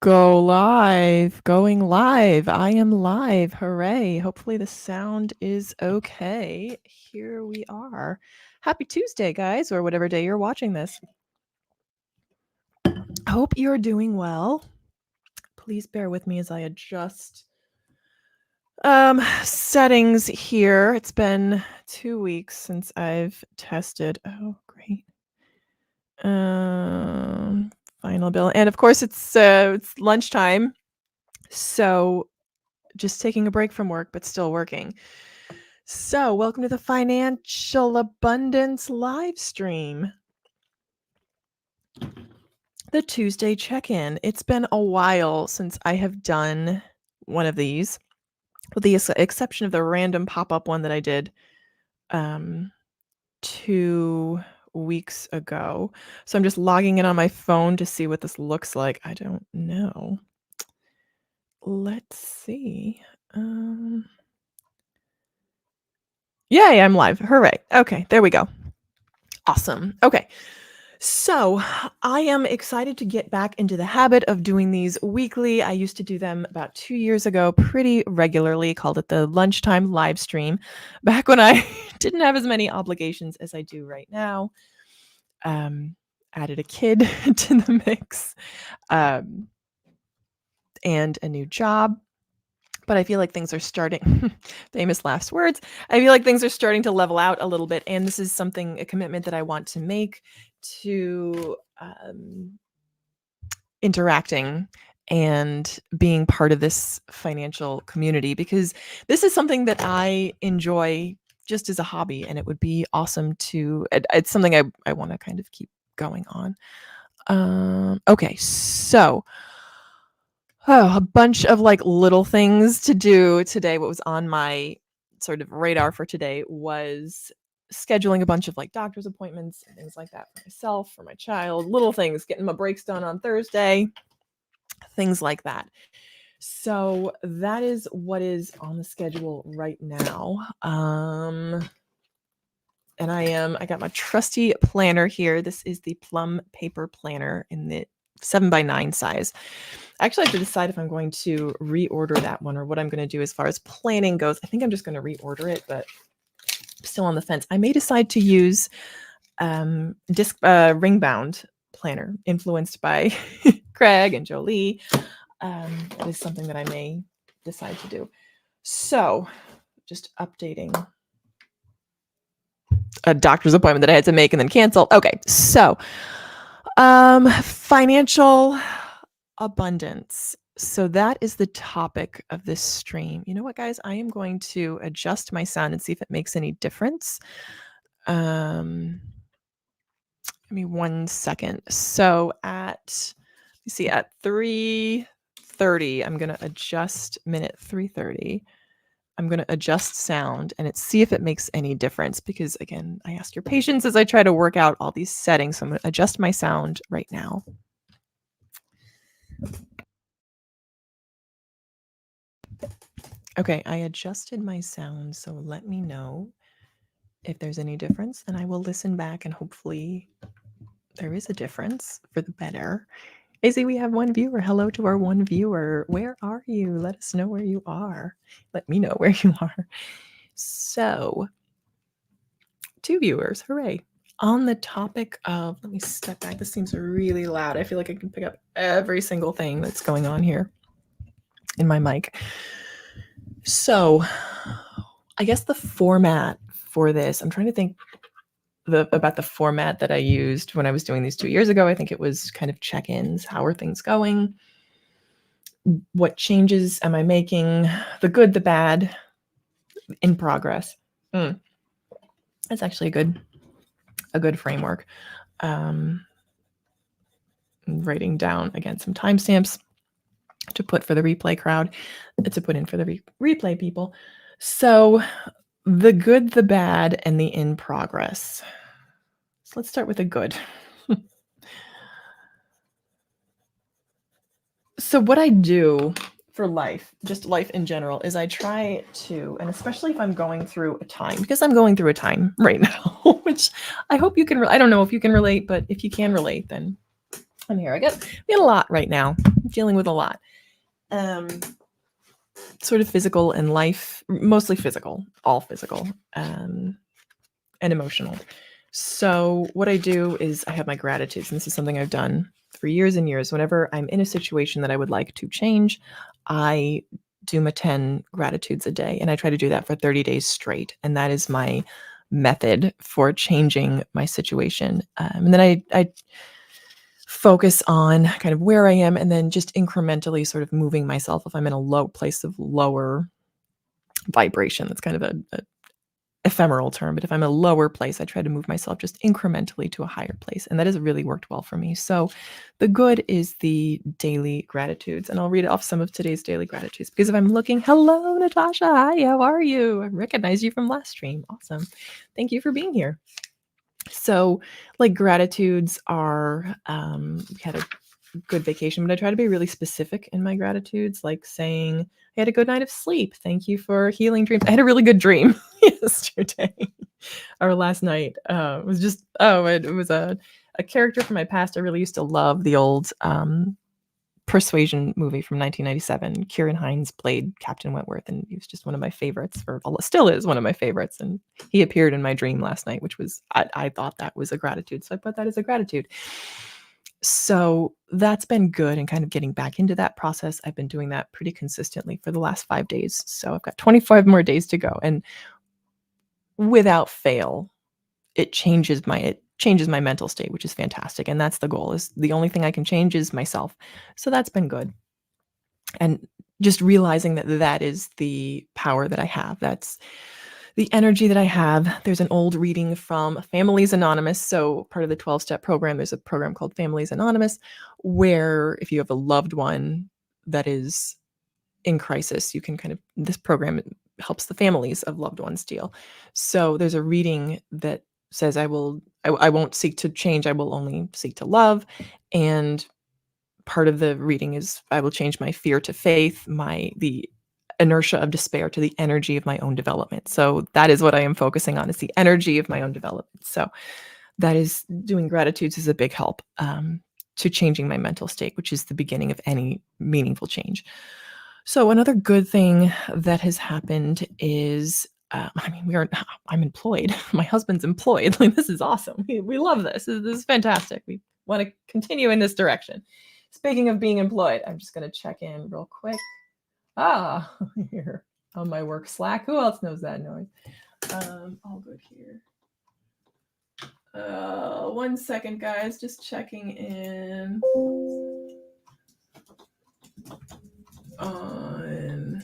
Go live, going live. I am live. Hooray. Hopefully the sound is okay. Here we are. Happy Tuesday, guys, or whatever day you're watching this. Hope you're doing well. Please bear with me as I adjust settings here. It's been 2 weeks since I've tested. Oh, great. Final bill. And of course it's lunchtime. So just taking a break from work, but still working. So, welcome to the Financial Abundance live stream. The Tuesday check-in. It's been a while since I have done one of these, with the exception of the random pop-up one that I did 2 weeks ago. So I'm just logging in on my phone to see what this looks like. I don't know. Let's see. Yay, I'm live. Hooray. Okay, there we go. Awesome. Okay. So I am excited to get back into the habit of doing these weekly. I used to do them about 2 years ago pretty regularly, called it the lunchtime live stream, back when I didn't have as many obligations as I do right now. Added a kid to the mix, and a new job. But I feel like things are starting, famous last words. I feel like things are starting to level out a little bit. And this is a commitment that I want to make to interacting and being part of this financial community, because this is something that I enjoy just as a hobby. And it would be awesome it's something I want to kind of keep going on. Okay, so a bunch of little things to do today. What was on my sort of radar for today was scheduling a bunch of doctor's appointments and things like that for myself, for my child, little things, getting my breaks done on Thursday, things like that. So that is what is on the schedule right now. And I got my trusty planner here. This is the Plum Paper Planner in the 7x9 size. I actually have to decide if I'm going to reorder that one or what I'm going to do as far as planning goes. I think I'm just going to reorder it, but I'm still on the fence. I may decide to use ring bound planner influenced by Craig and Jolie. That is something that I may decide to do. So just updating a doctor's appointment that I had to make and then cancel. Okay, so financial abundance. So that is the topic of this stream. You know what, guys? I am going to adjust my sound and see if it makes any difference. Give me 1 second. So at 3:30, I'm going to adjust minute 3:30. I'm going to adjust sound and see if it makes any difference, because again, I ask your patience as I try to work out all these settings. So I'm going to adjust my sound right now. Okay, I adjusted my sound, so let me know if there's any difference, and I will listen back and hopefully there is a difference for the better. Izzy, we have one viewer. Hello to our one viewer. Where are you? Let us know where you are. Let me know where you are. So, 2 viewers. Hooray. On the topic of, let me step back. This seems really loud. I feel like I can pick up every single thing that's going on here in my mic. So, I guess the format for this, I'm trying to think about the format that I used when I was doing these 2 years ago. I think it was kind of check-ins. How are things going? What changes am I making? The good, the bad, in progress. That's actually a good framework. Writing down again some timestamps to put for the replay crowd, to put in for the replay people. So the good, the bad, and the in progress. So let's start with the good. So what I do for life, just life in general, is I try to, and especially if I'm going through a time, because I'm going through a time right now, which I hope you can, I don't know if you can relate, but if you can relate, then I'm here. We got a lot right now. I'm dealing with a lot. Um, Sort of physical and life, mostly physical, all physical, and emotional. So what I do is I have my gratitudes, and this is something I've done for years and years. Whenever I'm in a situation that I would like to change, I do my 10 gratitudes a day, and I try to do that for 30 days straight. And that is my method for changing my situation. And then I focus on kind of where I am and then just incrementally sort of moving myself if I'm in a low place of lower vibration. That's kind of a ephemeral term, but if I'm a lower place, I try to move myself just incrementally to a higher place. And that has really worked well for me. So the good is the daily gratitudes. And I'll read off some of today's daily gratitudes because if I'm looking, hello, Natasha. Hi, how are you? I recognize you from last stream. Awesome. Thank you for being here. So, like, gratitudes are, we had a good vacation, but I try to be really specific in my gratitudes, like saying, I had a good night of sleep. Thank you for healing dreams. I had a really good dream yesterday or last night. It was just, it was a character from my past. I really used to love the old Persuasion movie from 1997. Kieran Hines played Captain Wentworth, and he was just one of my favorites still is one of my favorites. And he appeared in my dream last night, which was, I thought that was a gratitude. So I put that as a gratitude. So that's been good and kind of getting back into that process. I've been doing that pretty consistently for the last 5 days. So I've got 25 more days to go. And without fail, it changes my mental state, which is fantastic. And that's the goal. Is the only thing I can change is myself. So that's been good. And just realizing that that is the power that I have. That's the energy that I have. There's an old reading from Families Anonymous. So part of the 12-step program, there's a program called Families Anonymous, where if you have a loved one that is in crisis, you can this program helps the families of loved ones deal. So there's a reading that says, I won't seek to change. I will only seek to love. And part of the reading is, I will change my fear to faith, the inertia of despair to the energy of my own development. So that is what I am focusing on, is the energy of my own development. So that is, doing gratitudes is a big help to changing my mental state, which is the beginning of any meaningful change. So another good thing that has happened is, I'm employed. My husband's employed. Like, this is awesome. We love this. This is fantastic. We want to continue in this direction. Speaking of being employed, I'm just going to check in real quick. Here on my work Slack. Who else knows that noise? All good here. 1 second, guys. Just checking in on.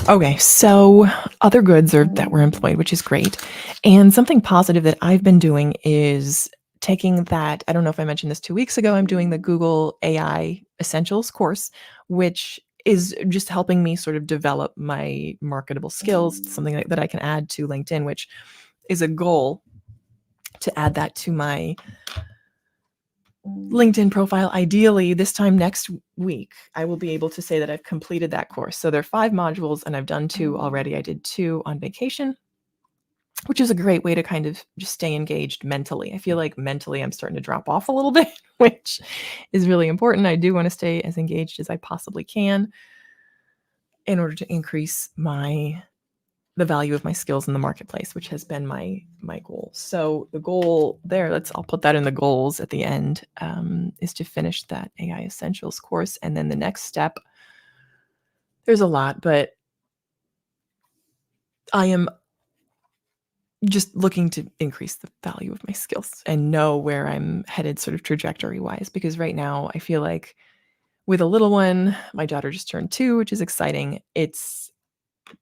Okay, so other goods are that we're employed, which is great. And something positive that I've been doing is taking that. I don't know if I mentioned this 2 weeks ago. I'm doing the Google AI Essentials course, which is just helping me sort of develop my marketable skills, something that I can add to LinkedIn, which is a goal to add that to my LinkedIn profile. Ideally, this time next week, I will be able to say that I've completed that course. So there are 5 modules, and I've done 2 already. I did 2 on vacation, which is a great way to kind of just stay engaged mentally. I feel like mentally I'm starting to drop off a little bit, which is really important. I do want to stay as engaged as I possibly can in order to increase the value of my skills in the marketplace, which has been my goal. So the goal there, I'll put that in the goals at the end, is to finish that AI Essentials course. And then the next step, there's a lot, but I am just looking to increase the value of my skills and know where I'm headed sort of trajectory wise, because right now I feel like with a little one, my daughter just turned 2, which is exciting. It's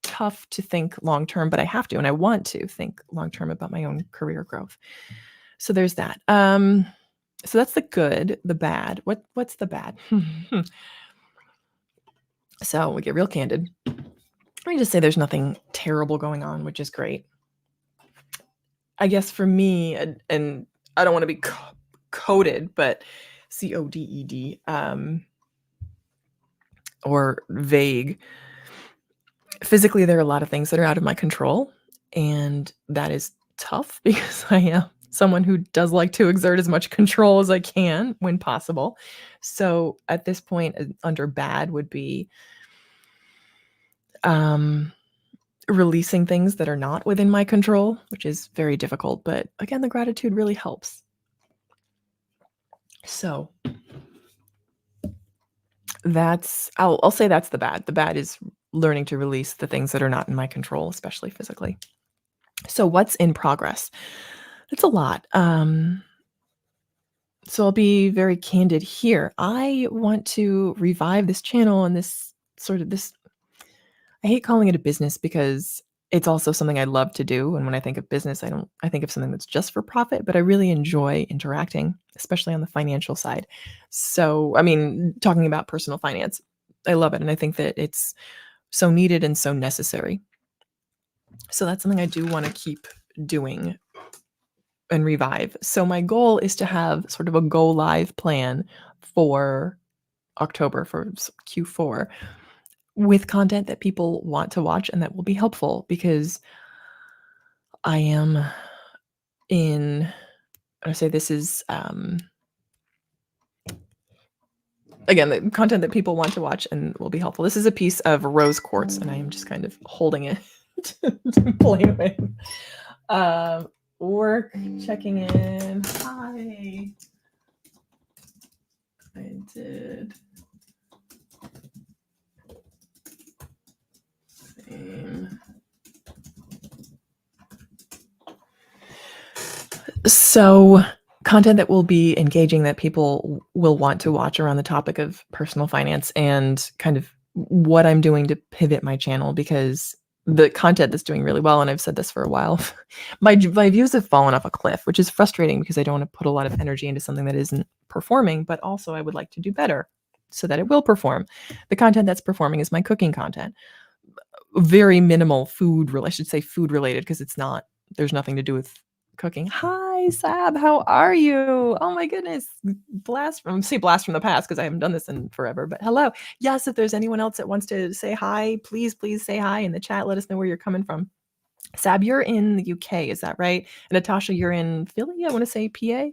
tough to think long term, but I have to, and I want to think long term about my own career growth. So there's that. So that's the good. The bad. What's the bad? So we get real candid. Let me just say there's nothing terrible going on, which is great. I guess for me, and I don't want to be coded, but CODED, or vague. Physically, there are a lot of things that are out of my control. And that is tough because I am someone who does like to exert as much control as I can when possible. So at this point, under bad would be um, releasing things that are not within my control, which is very difficult. But again, the gratitude really helps. So I'll say that's the bad. The bad is learning to release the things that are not in my control, especially physically. So what's in progress? It's a lot. So I'll be very candid here. I want to revive this channel and this I hate calling it a business because it's also something I love to do, and when I think of business, I think of something that's just for profit, but I really enjoy interacting, especially on the financial side. So, I mean, talking about personal finance, I love it, and I think that it's so needed and so necessary. So that's something I do want to keep doing and revive. So my goal is to have sort of a go live plan for October, for Q4, with content that people want to watch and that will be helpful, because I am I say this is again, the content that people want to watch and will be helpful. This is a piece of rose quartz, and I am just kind of holding it to play with. Work, checking in. Hi. I did. Same. So, content that will be engaging, that people will want to watch around the topic of personal finance and kind of what I'm doing to pivot my channel, because the content that's doing really well, and I've said this for a while, my views have fallen off a cliff, which is frustrating because I don't want to put a lot of energy into something that isn't performing, but also I would like to do better so that it will perform. The content that's performing is my cooking content. Very minimal food, I should say food related, because there's nothing to do with cooking. Hi, Sab, how are you? Oh my goodness. Blast from the past because I haven't done this in forever, but hello. Yes, if there's anyone else that wants to say hi, please say hi in the chat. Let us know where you're coming from. Sab, you're in the UK, is that right? And Natasha, you're in Philly, I want to say PA.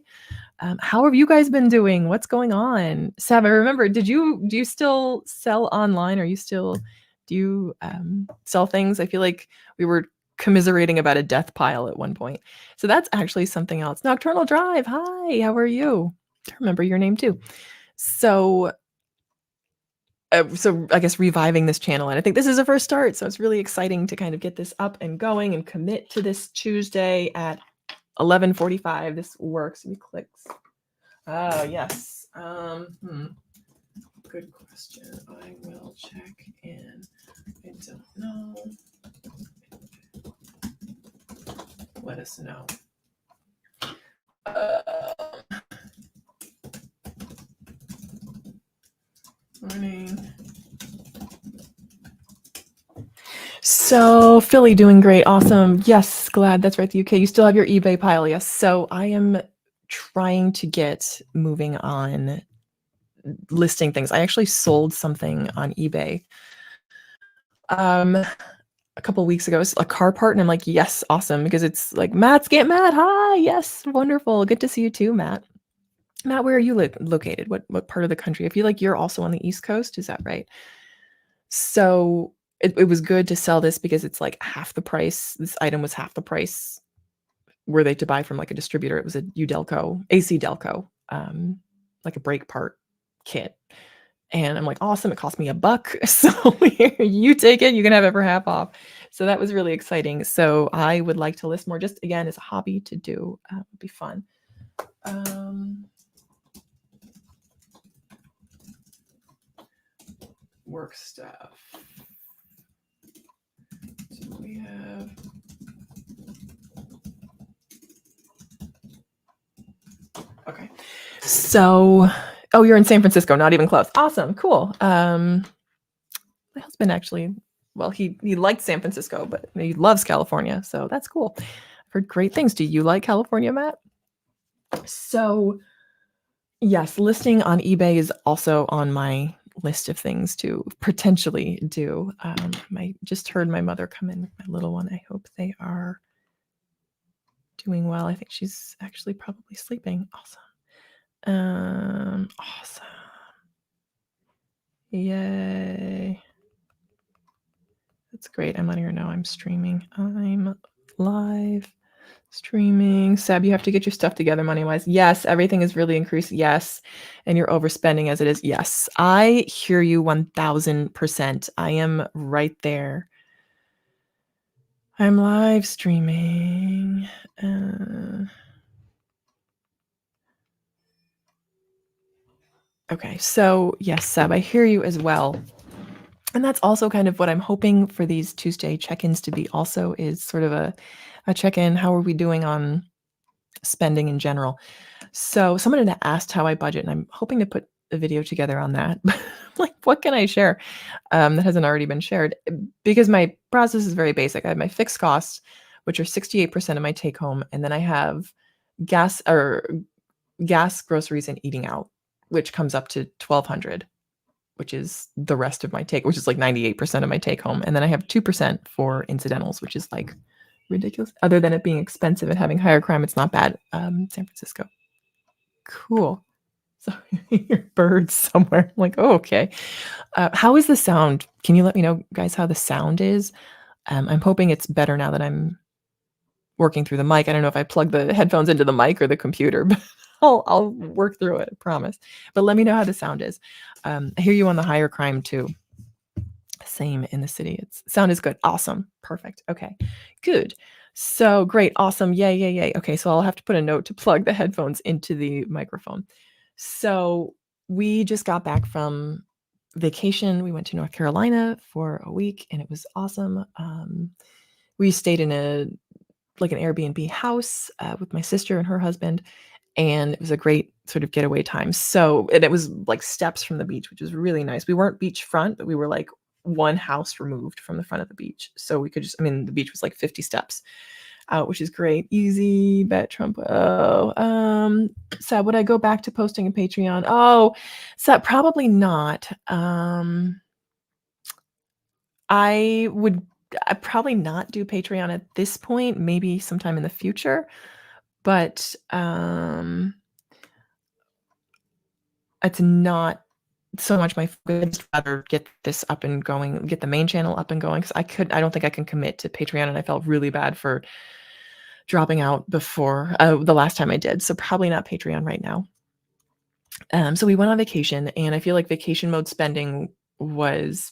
How have you guys been doing? What's going on? Sab, I remember, do you still sell online? Do you sell things? I feel like we were commiserating about a death pile at one point. So that's actually something else. Nocturnal Drive, hi, how are you? I remember your name too. So I guess reviving this channel, and I think this is a first start, so it's really exciting to kind of get this up and going and commit to this Tuesday at 11:45. This works. Let me click. Oh, yes. Good question. I will check in. I don't know. Let us know. Morning. So Philly doing great. Awesome. Yes, glad. That's right. The UK. You still have your eBay pile. Yes. So I am trying to get moving on listing things. I actually sold something on eBay a couple weeks ago. It's a car part, and I'm like, yes, awesome, because it's like, Matt. Hi, yes, wonderful. Good to see you too, Matt. Matt, where are you located? What part of the country? I feel like you're also on the East Coast. Is that right? So it was good to sell this because it's like half the price. This item was half the price were they to buy from like a distributor. It was a Udelco, AC Delco, like a brake part kit. And I'm like, awesome, it cost me $1. So here, you take it, you can have it for half off. So that was really exciting. So I would like to list more, just again, as a hobby to do. It'd be fun. Work stuff. So we have okay. So oh, you're in San Francisco, not even close. Awesome, cool. My husband actually, well, he liked San Francisco, but he loves California, so that's cool. I've heard great things. Do you like California, Matt? So yes, listing on eBay is also on my list of things to potentially do. I just heard my mother come in with my little one. I hope they are doing well. I think she's actually probably sleeping. Awesome. Yay. That's great. I'm letting her know I'm streaming. I'm live streaming. Seb, you have to get your stuff together money-wise. Yes, everything is really increased. Yes. And you're overspending as it is. Yes. I hear you 1000%. I am right there. I'm live streaming. Okay. So yes, Seb, I hear you as well. And that's also kind of what I'm hoping for these Tuesday check-ins to be also, is sort of a check-in. How are we doing on spending in general? So someone had asked how I budget, and I'm hoping to put a video together on that. Like, what can I share that hasn't already been shared? Because my process is very basic. I have my fixed costs, which are 68% of my take home, and then I have gas, groceries, and eating out, which comes up to 1,200, which is the rest of my which is like 98% of my take home. And then I have 2% for incidentals, which is like ridiculous. Other than it being expensive and having higher crime, it's not bad. San Francisco. Cool. So your birds somewhere. I'm like, oh, okay. How is the sound? Can you let me know, guys, how the sound is? I'm hoping it's better now that I'm working through the mic. I don't know if I plug the headphones into the mic or the computer, but I'll work through it, I promise. But let me know how the sound is. I hear you on the higher crime too. Same in the city. Sound is good. Awesome. Perfect. Okay, good. So great. Awesome. Yay. Okay, so I'll have to put a note to plug the headphones into the microphone. So we just got back from vacation. We went to North Carolina for a week, and it was awesome. We stayed in an Airbnb house with my sister and her husband, and it was a great sort of getaway time. And it was like steps from the beach, which was really nice. We weren't beachfront, but we were like one house removed from the front of the beach. So we could the beach was like 50 steps out, which is great. Easy bet Trump. So would I go back to posting a Patreon? Oh, so probably not. I would probably not do Patreon at this point, maybe sometime in the future. But it's not so much my focus. I'd rather get this up and going, get the main channel up and going, because I don't think I can commit to Patreon, and I felt really bad for dropping out before the last time I did. So probably not Patreon right now. So we went on vacation, and I feel like vacation mode spending was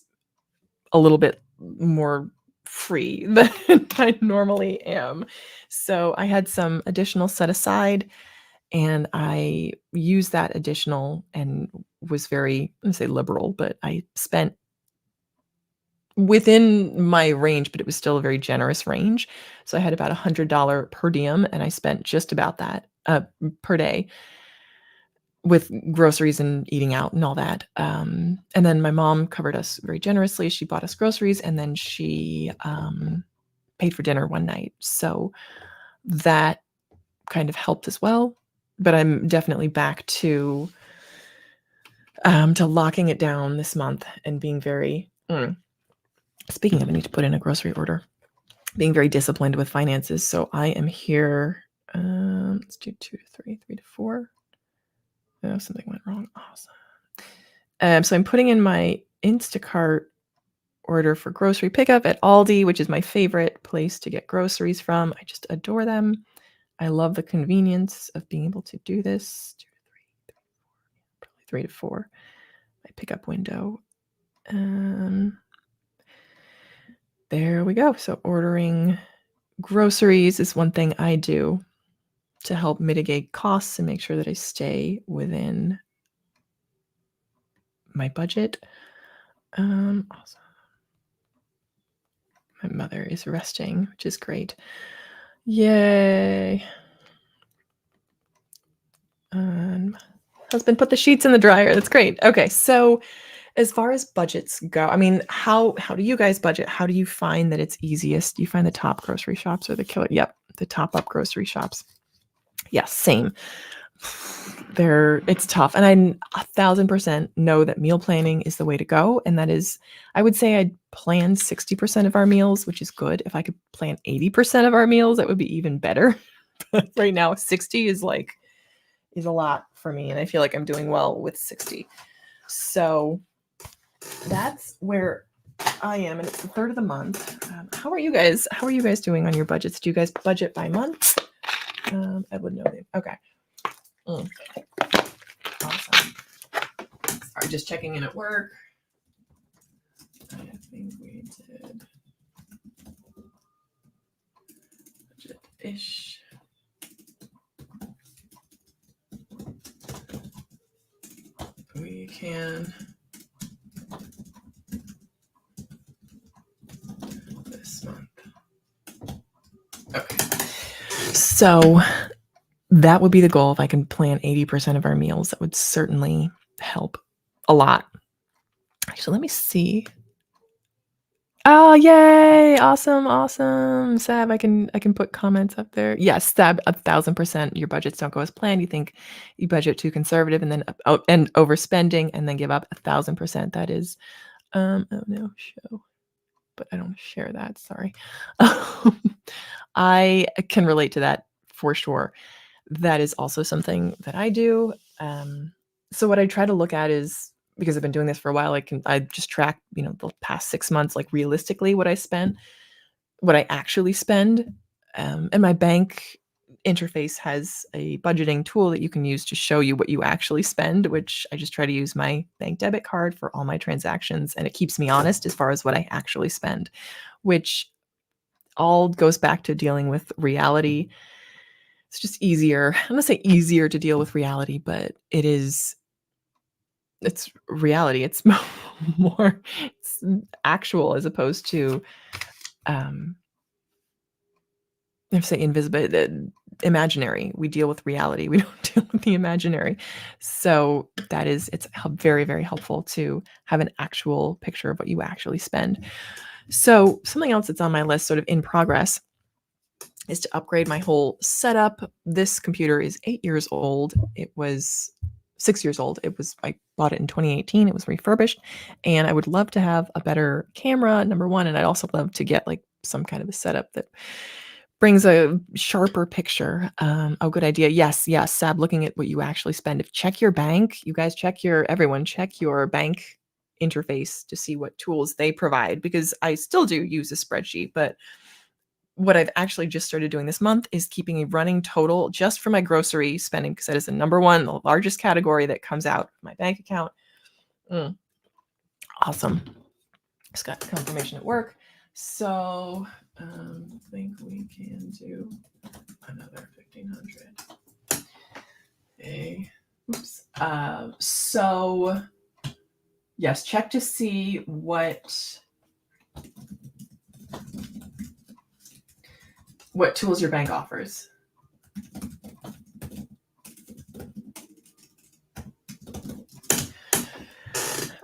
a little bit more free than I normally am. So I had some additional set aside, and I used that additional and was very, I'm gonna say liberal, but I spent within my range, but it was still a very generous range. So I had about $100 per diem, and I spent just about that per day with groceries and eating out and all that. And then my mom covered us very generously. She bought us groceries, and then she paid for dinner one night. So that kind of helped as well. But I'm definitely back to locking it down this month and being very, speaking of, I need to put in a grocery order, being very disciplined with finances. So I am here. Let's do 2 to 3, 3 to 4. Oh, something went wrong. Awesome. So I'm putting in my Instacart order for grocery pickup at Aldi, which is my favorite place to get groceries from. I just adore them. I love the convenience of being able to do this. 2 to 3, probably 3 to 4. My pickup window. There we go. So ordering groceries is one thing I do to help mitigate costs and make sure that I stay within my budget. Awesome. My mother is resting, which is great. Yay. Husband put the sheets in the dryer. That's great. Okay, so as far as budgets go, how do you guys budget? How do you find that it's easiest? Do you find the top grocery shops or the killer? Yep, the top up grocery shops. Yes, same. it's tough, and I 1000% know that meal planning is the way to go, and that is I would say I'd plan 60% of our meals, which is good. If I could plan 80% of our meals, that would be even better. But right now, 60 is a lot for me, and I feel like I'm doing well with 60. So that's where I am, and it's the third of the month. How are you guys? How are you guys doing on your budgets? Do you guys budget by month? I would know. Okay. Mm, awesome. Sorry, just checking in at work. I think we did budget-ish. We can this month. Okay. So that would be the goal. If I can plan 80% of our meals, that would certainly help a lot. Actually, let me see. Oh, yay! Awesome, awesome. Sab, I can put comments up there. Yes, Sab, 1000%. Your budgets don't go as planned. You think you budget too conservative and then and overspending and then give up 1000%. That is oh no, show. But I don't share that. Sorry. I can relate to that for sure. That is also something that I do. So what I try to look at is because I've been doing this for a while, I just track, the past 6 months, like realistically what I spent, what I actually spend. And my bank interface has a budgeting tool that you can use to show you what you actually spend, which I just try to use my bank debit card for all my transactions. And it keeps me honest as far as what I actually spend, which all goes back to dealing with reality. It's just easier. I'm gonna say easier to deal with reality, but it's reality. It's more it's actual as opposed to I say invisible, imaginary. We deal with reality. We don't deal with the imaginary. So it's very, very helpful to have an actual picture of what you actually spend. So something else that's on my list, sort of in progress, is to upgrade my whole setup. This computer is 8 years old. It was 6 years old. I bought it in 2018. It was refurbished, and I would love to have a better camera, number one, and I'd also love to get like some kind of a setup that brings a sharper picture. Oh, good idea. Yes, yes, Sab, looking at what you actually spend. Check your bank. You guys everyone check your bank interface to see what tools they provide, because I still do use a spreadsheet, but what I've actually just started doing this month is keeping a running total just for my grocery spending, because that is the number one, the largest category that comes out of my bank account. Awesome. Just got confirmation at work. So I think we can do another 1,500. Okay. Oops. So yes, check to see what tools your bank offers.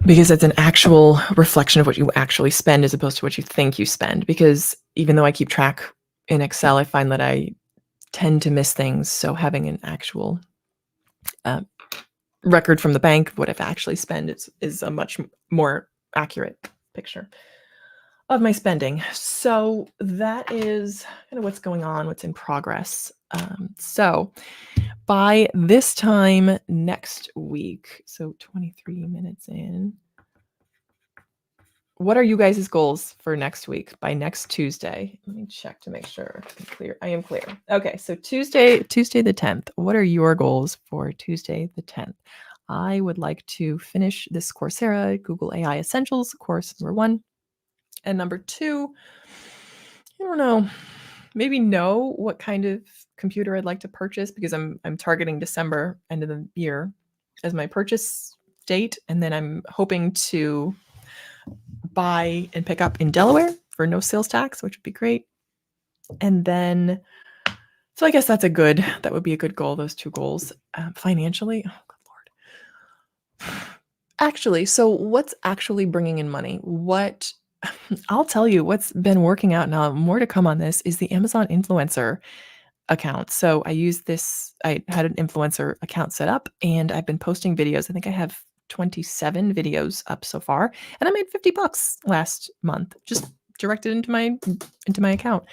Because it's an actual reflection of what you actually spend as opposed to what you think you spend. Because even though I keep track in Excel, I find that I tend to miss things. So having an actual record from the bank of what I've actually spent is a much more accurate picture of my spending. So that is kind of what's going on, what's in progress. So by this time next week, so 23 minutes in, what are you guys' goals for next week by next Tuesday? Let me check to make sure I'm clear. I am clear. Okay, so Tuesday the 10th. What are your goals for Tuesday the 10th? I would like to finish this Coursera Google AI Essentials course, number 1. And number 2, I don't know, maybe know what kind of computer I'd like to purchase, because I'm targeting December, end of the year, as my purchase date. And then I'm hoping to buy and pick up in Delaware for no sales tax, which would be great. And then, so I guess that would be a good goal, those 2 goals. Financially, oh, good Lord. Actually, so what's actually bringing in money? I'll tell you what's been working out now, more to come on this, is the Amazon influencer account. So I used this, I had an influencer account set up and I've been posting videos. I think I have 27 videos up so far and I made $50 last month just directed into my account.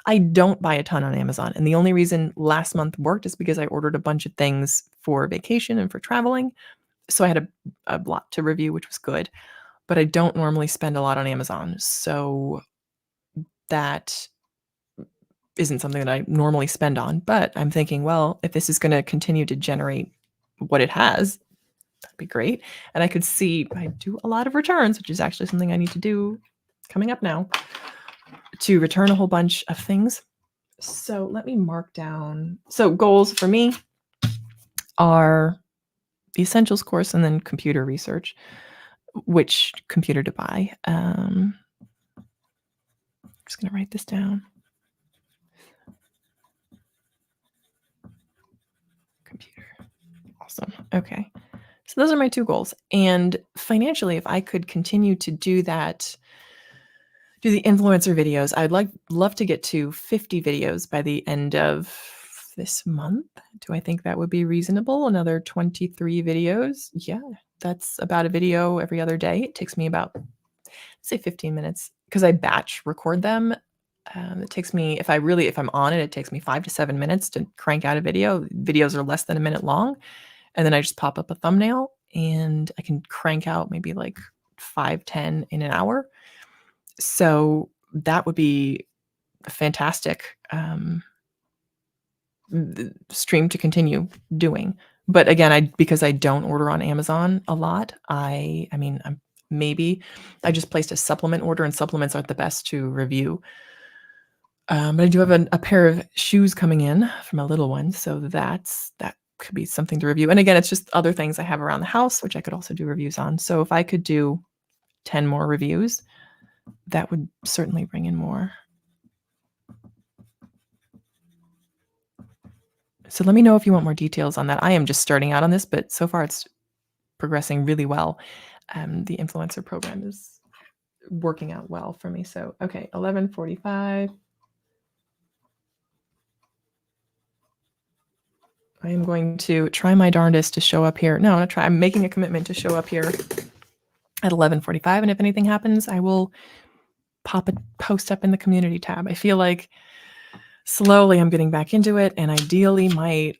I don't buy a ton on Amazon and the only reason last month worked is because I ordered a bunch of things for vacation and for traveling. So I had a lot to review, which was good, but I don't normally spend a lot on Amazon. So that isn't something that I normally spend on, but I'm thinking, well, if this is going to continue to generate what it has, that'd be great. And I could see I do a lot of returns, which is actually something I need to do coming up now to return a whole bunch of things. So let me mark down. So goals for me are the essentials course and then computer research, which computer to buy. I'm just going to write this down. Computer. Awesome. Okay. So those are my 2 goals. And financially, if I could continue to do that, do the influencer videos, I'd love to get to 50 videos by the end of this month. Do I think that would be reasonable? Another 23 videos? Yeah, that's about a video every other day. It takes me about, say, 15 minutes because I batch record them. It takes me, if I'm on it, it takes me 5 to 7 minutes to crank out a video. Videos are less than a minute long. And then I just pop up a thumbnail and I can crank out maybe like 5, 10 in an hour. So that would be a fantastic stream to continue doing. But again, because I don't order on Amazon a lot, maybe I just placed a supplement order and supplements aren't the best to review. But I do have a pair of shoes coming in from a little one. So that could be something to review. And again, it's just other things I have around the house, which I could also do reviews on. So if I could do 10 more reviews, that would certainly bring in more. So let me know if you want more details on that. I am just starting out on this, but so far it's progressing really well. The influencer program is working out well for me. So, okay, 11:45. I am going to try my darndest to show up here. No, I'm making a commitment to show up here at 11:45. And if anything happens, I will pop a post up in the community tab. I feel like slowly I'm getting back into it. And ideally, my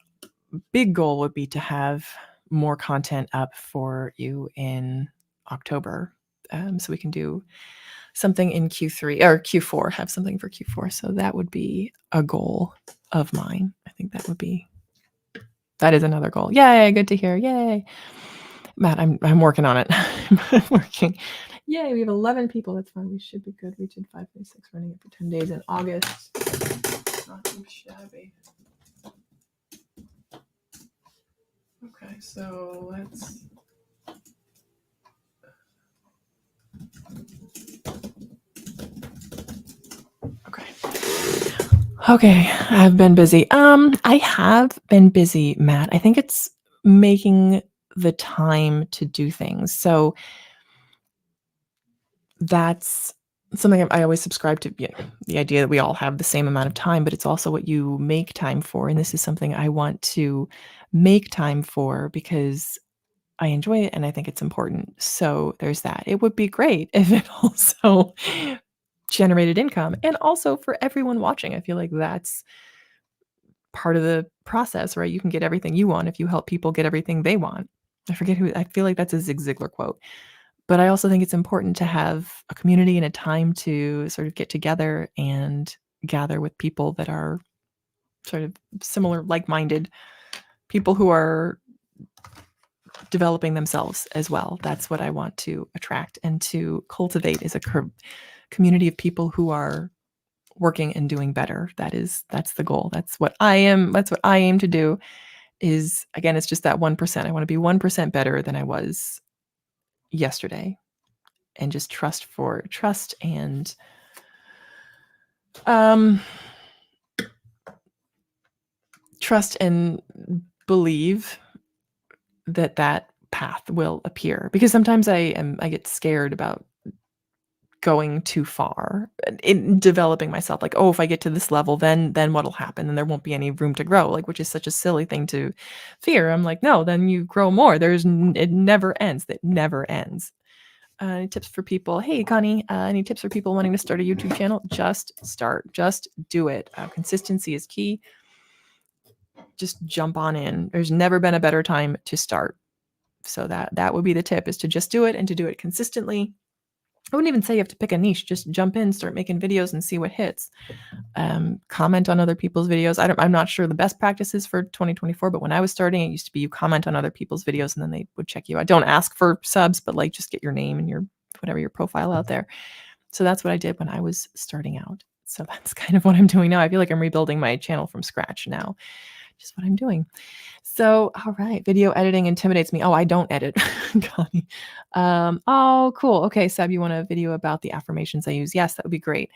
big goal would be to have more content up for you in October. So we can do something in Q3 or Q4, have something for Q4. So that would be a goal of mine. I think that is another goal. Yay, good to hear. Yay. Matt, I'm working on it. I'm working. Yay, we have 11 people. That's fine. We should be good. We did 5 days, 6 running it for 10 days in August. Not too shabby. Okay, so let's. Okay, I've been busy. I have been busy, Matt. I think it's making the time to do things. So that's something I always subscribe to, the idea that we all have the same amount of time, but it's also what you make time for. And this is something I want to make time for because I enjoy it and I think it's important. So there's that. It would be great if it also generated income and also for everyone watching. I feel like that's part of the process, right? You can get everything you want if you help people get everything they want. I feel like that's a Zig Ziglar quote. But I also think it's important to have a community and a time to sort of get together and gather with people that are sort of similar, like-minded people who are developing themselves as well. That's what I want to attract and to cultivate is a community of people who are working and doing better. That's the goal. That's what I aim to do is, again, it's just that 1%. I want to be 1% better than I was yesterday and just trust and trust and believe that path will appear because sometimes I get scared about going too far in developing myself. Like, oh, if I get to this level, then what'll happen? And there won't be any room to grow. Like, which is such a silly thing to fear. I'm like, no, then you grow more. It never ends. It never ends. Any tips for people? Hey, Connie, any tips for people wanting to start a YouTube channel? Just start. Just do it. Consistency is key. Just jump on in. There's never been a better time to start. So that would be the tip, is to just do it and to do it consistently. I wouldn't even say you have to pick a niche. Just jump in, start making videos and see what hits. Comment on other people's videos. I'm not sure the best practices for 2024, but when I was starting, it used to be you comment on other people's videos and then they would check you out. Don't ask for subs, but like just get your name and your whatever your profile out there. So that's what I did when I was starting out. So that's kind of what I'm doing now. I feel like I'm rebuilding my channel from scratch now. Just what I'm doing. So, all right, video editing intimidates me. Oh, I don't edit. Connie. Oh, cool. Okay, Seb, you want a video about the affirmations I use? Yes, that would be great.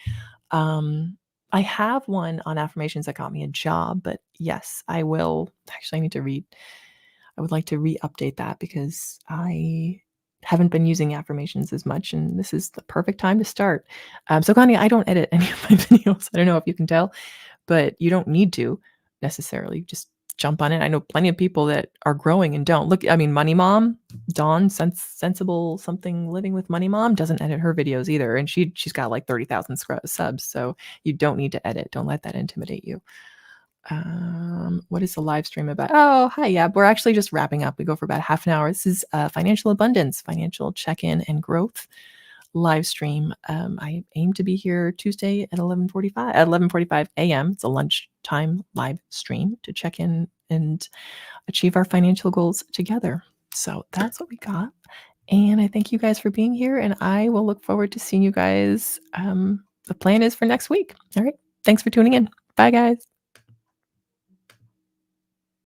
I have one on affirmations that got me a job, but yes, I will. Actually, I would like to re-update that because I haven't been using affirmations as much, and this is the perfect time to start. So, Connie, I don't edit any of my videos. I don't know if you can tell, but you don't need to necessarily. Just jump on it. I know plenty of people that are growing and don't. Look, I mean, Money Mom, Dawn, Sensible Something Living with Money Mom doesn't edit her videos either, and she's got like 30,000 subs. So you don't need to edit. Don't let that intimidate you. What is the live stream about? Oh, hi. Yeah, we're actually just wrapping up. We go for about half an hour. This is financial abundance, financial check-in and growth live stream. I aim to be here Tuesday at 11:45 a.m. It's a lunchtime live stream to check in and achieve our financial goals together. So that's what we got. And I thank you guys for being here, and I will look forward to seeing you guys. The plan is for next week. All right. Thanks for tuning in. Bye, guys.